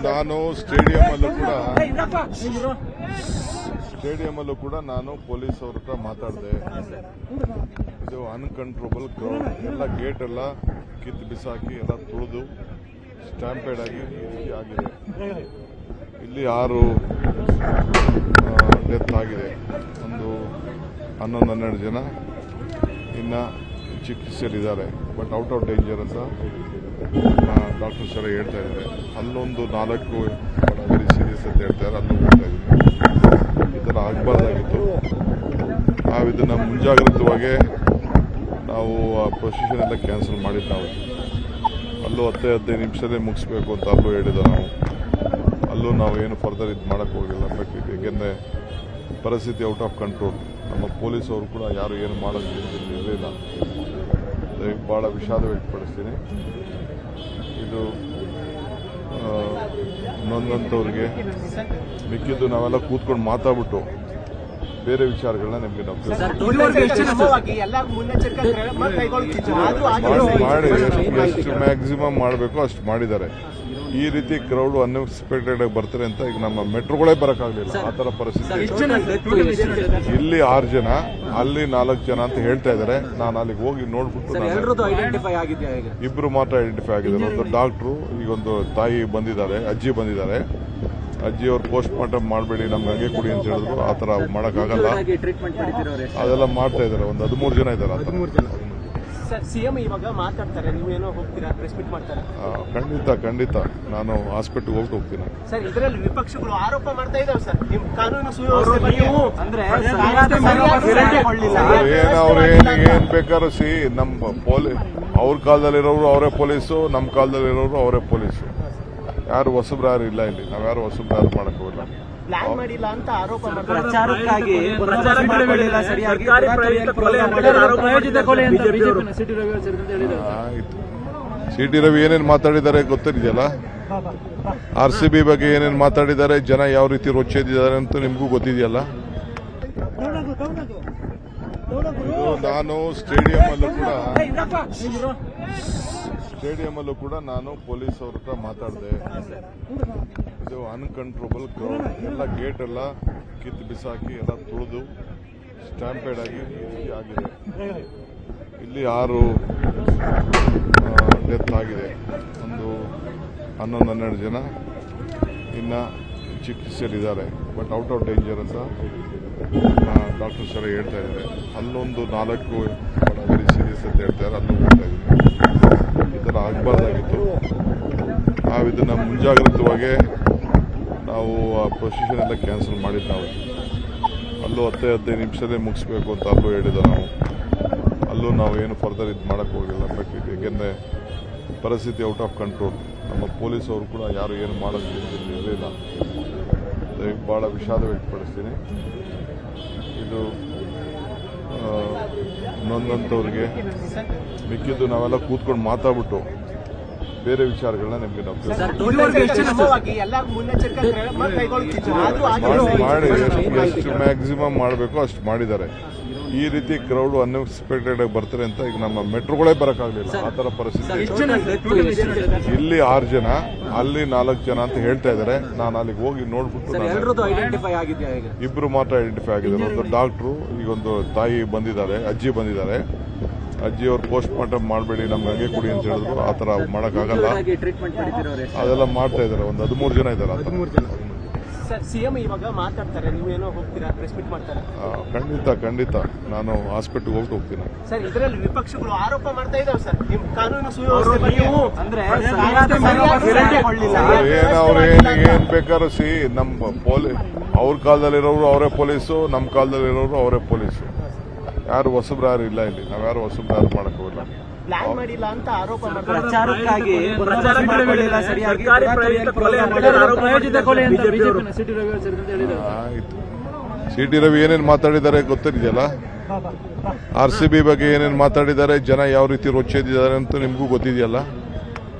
ನಾನು ಸ್ಟೇಡಿಯಂ ಅಲ್ಲೂ ಕೂಡ ನಾನು ಪೊಲೀಸ್ ಅವ್ರ ಹತ್ರ ಮಾತಾಡಿದೆ. ಇದು ಅನ್ಕಂಟ್ರೋಬಲ್ ಕ್ರೌಡ್, ಎಲ್ಲ ಗೇಟ್ ಎಲ್ಲ ಕಿತ್ತು ಬಿಸಾಕಿ ಎಲ್ಲ ತುಳಿದು ಸ್ಟ್ಯಾಂಪೇಡ್ ಆಗಿ ಆಗಿದೆ. ಇಲ್ಲಿ 6 ಡೆತ್ ಆಗಿದೆ, ಒಂದು 11-12 ಜನ ಇನ್ನ ಚಿಕಿತ್ಸೆಯಲ್ಲಿದ್ದಾರೆ. ಬಟ್ ಔಟ್ ಆಫ್ ಡೇಂಜರ್ ಅಂತ ಡಾಕ್ಟರ್ಸ್ ಎಲ್ಲ ಹೇಳ್ತಾ ಇದ್ದಾರೆ. ಅಲ್ಲೊಂದು 4 ವೆರಿ ಸೀರಿಯಸ್ ಅಂತ ಹೇಳ್ತಾರೆ, ಅಲ್ಲೂ ಹೋಗ್ತಾ ಇದ್ದೀನಿ. ಈ ಥರ ಆಗಬಾರ್ದಾಗಿತ್ತು. ನಾವು ಇದನ್ನು ಮುಂಜಾಗ್ರತವಾಗಿ ನಾವು ಆ ಪ್ರೊಸೀಜರ್ ಎಲ್ಲ ಕ್ಯಾನ್ಸಲ್ ಮಾಡಿದ್ದು. ನಾವು ಅಲ್ಲೂ 10-15 ನಿಮಿಷದೇ ಮುಗಿಸ್ಬೇಕು ಅಂತ ಅಲ್ಲೂ ಹೇಳಿದ್ದು. ಅಲ್ಲೂ ನಾವು ಏನು ಫರ್ದರ್ ಇದು ಮಾಡೋಕ್ಕೆ ಹೋಗಿಲ್ಲ. ಬಟ್ ಏಕೆಂದರೆ ಪರಿಸ್ಥಿತಿ ಔಟ್ ಆಫ್ ಕಂಟ್ರೋಲ್. ನಮ್ಮ ಪೊಲೀಸ್ ಅವರು ಕೂಡ ಯಾರು ಏನು ಮಾಡೋಕ್ಕೆ ಇರಲಿಲ್ಲ. ಭಾಳ ವಿಷಾದ ವ್ಯಕ್ತಪಡಿಸ್ತೀನಿ. ಇದು ನೊಂದಂಥವ್ರಿಗೆ ಮಿಕ್ಕಿದ್ದು ನಾವೆಲ್ಲ ಕೂತ್ಕೊಂಡು ಮಾತಾಡ್ಬಿಟ್ಟು ಬೇರೆ ವಿಚಾರಗಳನ್ನ ನಿಮಗೆ ಮಾಡಿ ಎಷ್ಟು ಮ್ಯಾಕ್ಸಿಮಮ್ ಮಾಡಬೇಕು ಅಷ್ಟು ಮಾಡಿದ್ದಾರೆ. ಈ ರೀತಿ ಕ್ರೌಡ್ ಅನ್ಎಕ್ಸ್ಪೆಕ್ಟೆಡ್ ಆಗಿ ಬರ್ತಾರೆ ಅಂತ ಈಗ ನಮ್ಮ ಮೆಟ್ರೋಗಳೇ ಬರೋಕ್ಕಾಗಲಿಲ್ಲ. ಆ ಥರ ಪರಿಸ್ಥಿತಿ. ಇಲ್ಲಿ 6 ಜನ, ಅಲ್ಲಿ 4 ಜನ ಅಂತ ಹೇಳ್ತಾ ಇದ್ದಾರೆ. ನಾನು ಅಲ್ಲಿಗೆ ಹೋಗಿ ನೋಡ್ಬಿಟ್ಟು ಇಬ್ರು ಮಾತ್ರ ಐಡೆಂಟಿಫೈ ಆಗಿದ್ದಾರೆ. ಒಂದು ಡಾಕ್ಟ್ರು, ಈಗೊಂದು ತಾಯಿ ಬಂದಿದ್ದಾರೆ, ಅಜ್ಜಿ ಬಂದಿದ್ದಾರೆ. ಅಜ್ಜಿ ಅವ್ರು ಪೋಸ್ಟ್ ಮಾರ್ಟಮ್ ಮಾಡಬೇಡಿ, ನಮ್ಗೆ ಹಂಗೆ ಕೊಡಿ ಅಂತ ಹೇಳಿದ್ರು. ಆ ಥರ ಮಾಡೋಕ್ಕಾಗಲ್ಲ, ಅದೆಲ್ಲ ಮಾಡ್ತಾ ಇದ್ದಾರೆ. ಒಂದು 13 ಜನ ಇದ್ದಾರೆ. ಸಿಎಂ ಇವಾಗ ಮಾತಾಡ್ತಾರೆ, ನೀವೇನೋ ಹೋಗ್ತೀರಾ, ಪ್ರೆಸ್ ಮೀಟ್ ಮಾಡ್ತಾರೆ? ಖಂಡಿತ ನಾನು ಹಾಸ್ಪಿಟಲ್ ಹೋಗ್ತೀನಿ. ಸರ್, ಇದರಲ್ಲಿ ವಿಪಕ್ಷಗಳು ಆರೋಪ ಮಾಡ್ತಾ ಇದಾವೆ ಸರ್, ನಿಮ್ ಕಾನೂನು ಸುವ್ಯವಸ್ಥೆ ಅವ್ರು ಏನ್ ಬೇಕಾದ್ರೂ ನಮ್ಮ ಅವ್ರ ಕಾಲದಲ್ಲಿರೋರು ಅವರೇ ಪೊಲೀಸು, ನಮ್ಮ ಕಾಲದಲ್ಲಿರೋರು ಅವರೇ ಪೊಲೀಸು. ಯಾರು ಹೊಸಬ್ರು ಯಾರು ಇಲ್ಲ ಇಲ್ಲಿ. ನಾವ್ಯಾರು ಹೊಸಬ್ರು ಯಾರು ಮಾಡಕ್ ಹೋಗಿಲ್ಲ. ಪ್ಲಾನ್ ಮಾಡಿಲ್ಲ ಅಂತ ಆರೋಪ ಪ್ರಚಾರಕ್ಕಾಗಿ ಸಿಟಿ ರವಿ ಏನೇನು ಮಾತಾಡಿದ್ದಾರೆ ಗೊತ್ತಿದೆಯಲ್ಲ. RCB ಬಗ್ಗೆ ಏನೇನು ಮಾತಾಡಿದ್ದಾರೆ, ಜನ ಯಾವ ರೀತಿ ರೊಚ್ಚೆದಿದ್ದಾರೆ ಅಂತ ನಿಮಗೂ ಗೊತ್ತಿದೆಯಲ್ಲ. ನಾನು ಸ್ಟೇಡಿಯಂ ಅಲ್ಲೂ ಕೂಡ ನಾನು ಪೊಲೀಸ್ ಅವ್ರ ಹತ್ರ ಮಾತಾಡಿದೆ. ಇದು ಅನ್ಕಂಟ್ರೋಬಲ್ ಕ್ರೌಡ್, ಎಲ್ಲ ಗೇಟ್ ಎಲ್ಲ ಕಿತ್ತು ಬಿಸಾಕಿ ಎಲ್ಲ ತುಳಿದು ಸ್ಟ್ಯಾಂಪೇಡ್ ಆಗಿ ಆಗಿದೆ. ಇಲ್ಲಿ 6 ಡೆತ್ ಆಗಿದೆ, ಒಂದು 11-12 ಜನ ಇನ್ನ ಚಿಕಿತ್ಸೆಯಲ್ಲಿದ್ದಾರೆ. ಬಟ್ ಔಟ್ ಆಫ್ ಡೇಂಜರ್ ಅಂತ ಡಾಕ್ಟರ್ಸ್ ಎಲ್ಲ ಹೇಳ್ತಾ ಇದ್ದಾರೆ. ಅಲ್ಲೊಂದು 4 ವೆರಿ ಸೀರಿಯಸ್ ಅಂತ ಹೇಳ್ತಾರೆ, ಅಲ್ಲೂ ಹೋಗ್ತಾ ಇದ್ದೀನಿ. ಈ ಥರ ಆಗಬಾರ್ದಾಗಿತ್ತು. ನಾವು ಇದನ್ನು ಮುಂಜಾಗ್ರತವಾಗಿ ನಾವು ಆ ಪ್ರೊಸೀಜರ್ ಎಲ್ಲ ಕ್ಯಾನ್ಸಲ್ ಮಾಡಿದ್ದು. ನಾವು ಅಲ್ಲೂ 10-15 ನಿಮಿಷದೇ ಮುಗಿಸ್ಬೇಕು ಅಂತ ಅಲ್ಲೂ ಹೇಳಿದ್ದು. ಅಲ್ಲೂ ನಾವು ಏನು ಫರ್ದರ್ ಇದು ಮಾಡೋಕ್ಕೆ ಹೋಗಿಲ್ಲ. ಬಟ್ ಏಕೆಂದರೆ ಪರಿಸ್ಥಿತಿ ಔಟ್ ಆಫ್ ಕಂಟ್ರೋಲ್. ನಮ್ಮ ಪೊಲೀಸ್ ಅವರು ಕೂಡ ಯಾರು ಏನು ಮಾಡೋಕ್ಕೆ ಇರಲಿಲ್ಲ. ಭಾಳ ವಿಷಾದ ವ್ಯಕ್ತಪಡಿಸ್ತೀನಿ. ಇದು ನೊಂದಂಥವ್ರಿಗೆ ಮಿಕ್ಕಿದ್ದು ನಾವೆಲ್ಲ ಕೂತ್ಕೊಂಡು ಮಾತಾಡ್ಬಿಟ್ಟು ಬೇರೆ ವಿಚಾರಗಳನ್ನ ನಿಮಗೆ ಮಾಡಿ ಎಷ್ಟು ಮ್ಯಾಕ್ಸಿಮಮ್ ಮಾಡಬೇಕು ಅಷ್ಟು ಮಾಡಿದ್ದಾರೆ. ಈ ರೀತಿ ಕ್ರೌಡ್ ಅನ್ಎಕ್ಸ್ಪೆಕ್ಟೆಡ್ ಆಗಿ ಬರ್ತಾರೆ ಅಂತ ಈಗ ನಮ್ಮ ಮೆಟ್ರೋಗಳೇ ಬರೋಕ್ಕಾಗಲಿಲ್ಲ. ಆ ಥರ ಪರಿಸ್ಥಿತಿ. ಇಲ್ಲಿ 6 ಜನ, ಅಲ್ಲಿ 4 ಜನ ಅಂತ ಹೇಳ್ತಾ ಇದ್ದಾರೆ. ನಾನು ಅಲ್ಲಿಗೆ ಹೋಗಿ ನೋಡ್ಬಿಟ್ಟು ಇಬ್ರು ಮಾತ್ರ ಐಡೆಂಟಿಫೈ ಆಗಿದ್ದಾರೆ. ಒಂದು ಡಾಕ್ಟ್ರು, ಈಗೊಂದು ತಾಯಿ ಬಂದಿದ್ದಾರೆ, ಅಜ್ಜಿ ಬಂದಿದ್ದಾರೆ. ಅಜ್ಜಿ ಅವ್ರು ಪೋಸ್ಟ್ ಮಾರ್ಟಮ್ ಮಾಡಬೇಡಿ, ನಮ್ಗೆ ಹಂಗೆ ಕೊಡಿ ಅಂತ ಹೇಳಿದ್ರು. ಆ ಥರ ಮಾಡೋಕ್ಕಾಗಲ್ಲ, ಅದೆಲ್ಲ ಮಾಡ್ತಾ ಇದ್ದಾರೆ. ಒಂದು 13 ಜನ ಇದ್ದಾರೆ. ಸರ್, ಸಿಎಂ ಇವಾಗ ಮಾತಾಡ್ತಾರೆ, ನೀವೇನೋ ಹೋಗ್ತೀರಾ, ಪ್ರೆಸ್ ಮೀಟ್ ಮಾಡ್ತಾರೆ? ಖಂಡಿತ ನಾನು ಹಾಸ್ಪಿಟಲ್ ಹೋಗ್ತೀನಿ. ಸರ್, ಇದರಲ್ಲಿ ವಿಪಕ್ಷಗಳು ಆರೋಪ ಮಾಡ್ತಾ ಇದಾವೆ ಸರ್, ನಿಮ್ ಕಾನೂನು ಸುವ್ಯವಸ್ಥೆ ಅವ್ರು ಏನ್ ಬೇಕಾದ್ರೂ ನಮ್ಮ ಅವ್ರ ಕಾಲದಲ್ಲಿರೋರು ಅವರೇ ಪೊಲೀಸು, ನಮ್ಮ ಕಾಲದಲ್ಲಿರೋರು ಅವರೇ ಪೊಲೀಸು. ಯಾರು ಹೊಸಬ್ರು ಯಾರು ಇಲ್ಲ ಇಲ್ಲಿ. ನಾವ್ಯಾರು ಹೊಸಬ್ರು ಯಾರು ಮಾಡಕ್ ಹೋಗಿಲ್ಲ. ಪ್ಲಾನ್ ಮಾಡಿಲ್ಲ ಅಂತ ಆರೋಪ ಪ್ರಚಾರಕ್ಕಾಗಿ ಸಿಟಿ ರವಿ ಏನೇನು ಮಾತಾಡಿದ್ದಾರೆ ಗೊತ್ತಿದೆಯಲ್ಲ. RCB ಬಗ್ಗೆ ಏನೇನು ಮಾತಾಡಿದ್ದಾರೆ, ಜನ ಯಾವ ರೀತಿ ರೊಚ್ಚೆದಿದ್ದಾರೆ ಅಂತ ನಿಮಗೂ ಗೊತ್ತಿದೆಯಲ್ಲ.